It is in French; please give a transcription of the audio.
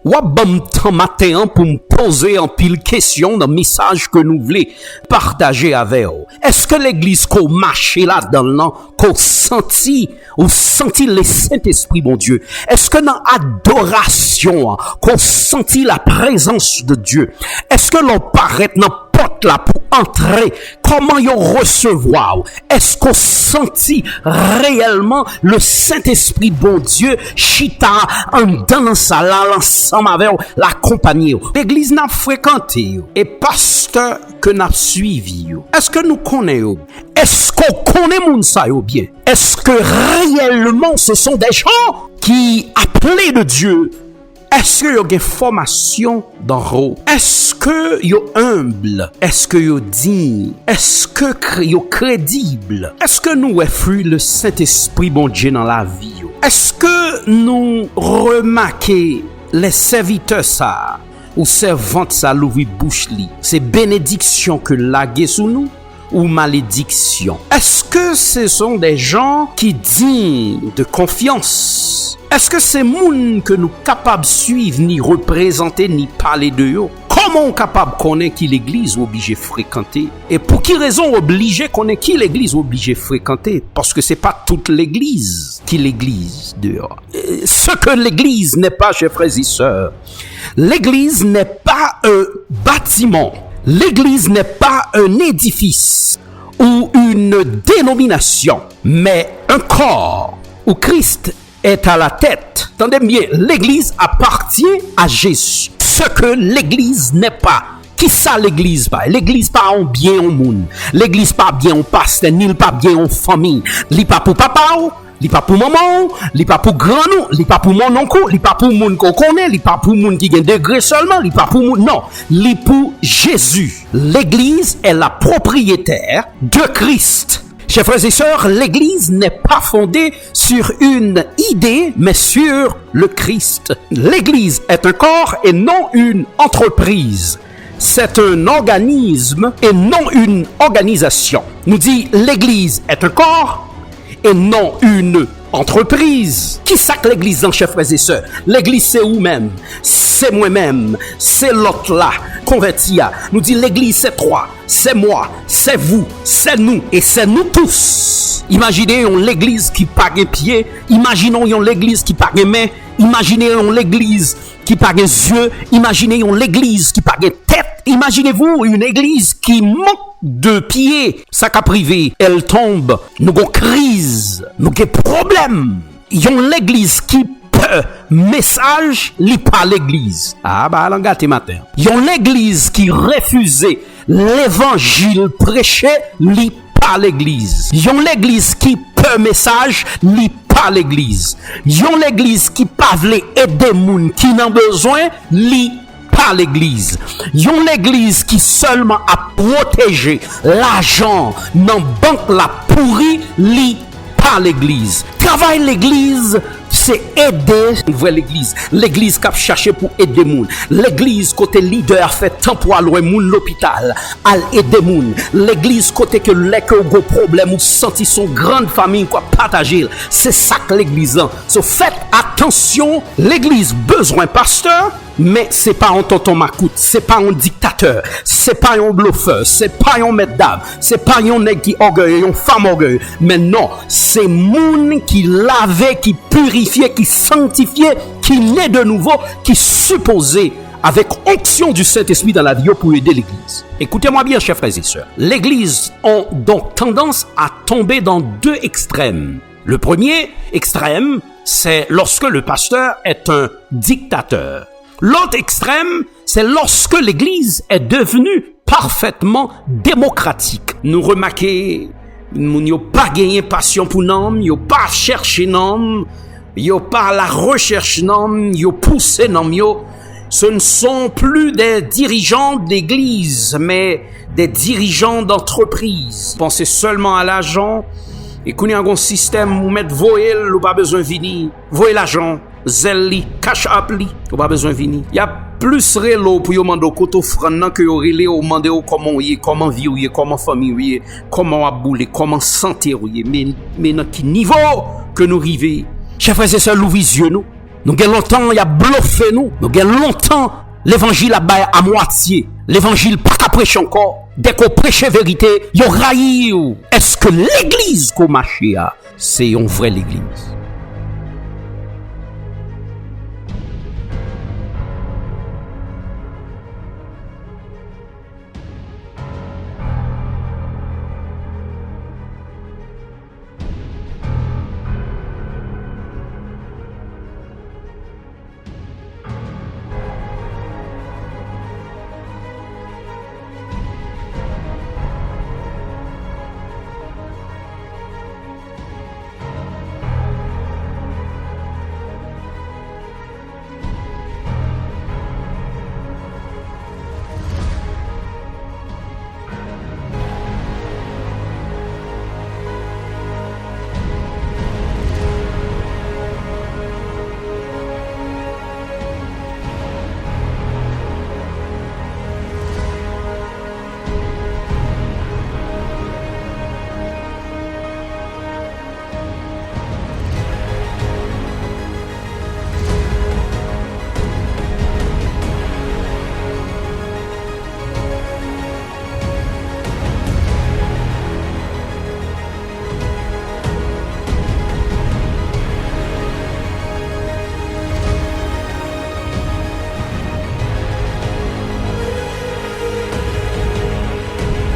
ou bon temps matin pour me poser en pile question dans le message que nous voulons partager avec vous. Est-ce que l'église qu'on marche là-dedans, qu'on senti le Saint-Esprit, bon Dieu? Est-ce que dans adoration, qu'on senti la présence de Dieu? Est-ce que l'on paraît dans porte là pour entrer? Comment y recevoir? Est-ce qu'on sentit réellement le Saint-Esprit, bon Dieu, chita en danse là, ensemble avec l'accompagner? L'église n'a fréquenté et pasteur que n'a suivi. Est-ce que nous connaissons? Est-ce qu'on connaît moun sa yo bien? Est-ce que réellement ce sont des gens qui appelés de Dieu? Est-ce que y a une formation dans haut? Est-ce que y a humble? Est-ce que y a digne? Est-ce que y a crédible? Est-ce que nous fruit le Saint-Esprit bon Dieu dans la vie? Est-ce que nous remarquons les serviteurs ça ou servantes ça l'ouvrir bouche li? C'est bénédiction que laguer sous nous ou malédiction? Est-ce que ce sont des gens qui dignes de confiance? Est-ce que c'est moun que nous capables de suivre, ni représenter, ni parler de eux? Comment on capable de connaître qui l'église obligé de fréquenter? Et pour qui raison obligé connaître qui l'église obligé de fréquenter? Parce que c'est pas toute l'église qui l'église dehors. Ce que l'église n'est pas, chers frères et sœurs, l'église n'est pas un bâtiment. L'église n'est pas un édifice ou une dénomination, mais un corps où Christ est à la tête. Entendez bien, l'église appartient à Jésus. Ce que l'église n'est pas. Qui ça l'église pas? L'église pas en bien en monde. L'église pas bien en pasteur, ni pas bien en famille. Li pas pour papa, li pas pour maman, li pas pour grand nous, li pas pour mon oncle, li pas pour moun qu'on connaît, li pas pour moun qui gagne degré seulement, li pas pour moun, non, li pour Jésus. L'église est la propriétaire de Christ. Chers frères et sœurs, l'église n'est pas fondée sur une idée, mais sur le Christ. L'église est un corps et non une entreprise. C'est un organisme et non une organisation. Nous dit l'église est un corps et non une entreprise. Qui ça que l'église en, chers frères et sœurs? L'église c'est vous-même, c'est moi-même, c'est l'autre là, converti. Nous dit l'église c'est toi, c'est moi, c'est vous, c'est nous et c'est nous tous. Imaginez l'église qui pas de pied, imaginons l'église qui pas de main, imaginez l'église qui pas de yeux, imaginez l'église qui pas de tête. Imaginez-vous une église qui manque de pieds, ça qu'a privé, elle tombe, nous avons crise, nous avons problème. Yon l'église qui peut message, li pas l'église. Ah bah l'en gâté matin. Yon l'église qui refusait l'évangile prêché, li pas l'église. Yon l'église qui peut message, li pas l'église. Yon l'église qui pas vle aider moun qui n'en besoin, li pas l'église. Yon l'église qui seulement a protégé l'argent dans banque la pourri, li pas l'église. Travail l'église, c'est aider l'église. L'église qui a cherché pour aider moun. L'église côté leader fait temps pour aller moun l'hôpital, al aider moun. L'église côté que l'école gros problème ou senti son grande famille quoi partager. C'est ça que l'église a. So faites attention, l'église besoin pasteur, mais c'est pas un tonton macoute, c'est pas un dictateur, c'est pas un bluffeur, c'est pas un maître d'âme, c'est pas un nèg qui orgueil, une femme orgueil, mais non, c'est moun qui lavait, qui purifiait, qui sanctifiait, qui naît de nouveau, qui supposé avec onction du Saint-Esprit dans la vie pour aider l'église. Écoutez-moi bien, chers frères et sœurs. L'église a donc tendance à tomber dans deux extrêmes. Le premier extrême, c'est lorsque le pasteur est un dictateur. L'autre extrême, c'est lorsque l'église est devenue parfaitement démocratique. Nous remarquons, nous n'avons pas gagné passion pour nous, nous n'avons pas cherché nous, nous n'avons pas la recherche nous, nous n'avons poussé nous. Ce ne sont plus des dirigeants d'église, mais des dirigeants d'entreprise. Pensez seulement à l'argent, et qu'on y a un système où mettre voyelle, ou pas besoin de venir, voyez l'argent. Zelli, cash up li, ou pas besoin venir. Y a plus relo pour yo mando koto frana que yo relé ou mande ou comment vivre, comment famille, comment aboule, comment santé mais dans qui niveau que nous river. Chers frères et sœurs, l'ouvrez yeux nous. Nous avons longtemps, il a bluffé nous. Nous avons longtemps, l'évangile a baillé à moitié. L'évangile pas qu'à prêcher encore. Dès qu'on prêche vérité, il raillit. Est-ce que l'église qu'on marche, c'est une vraie l'église?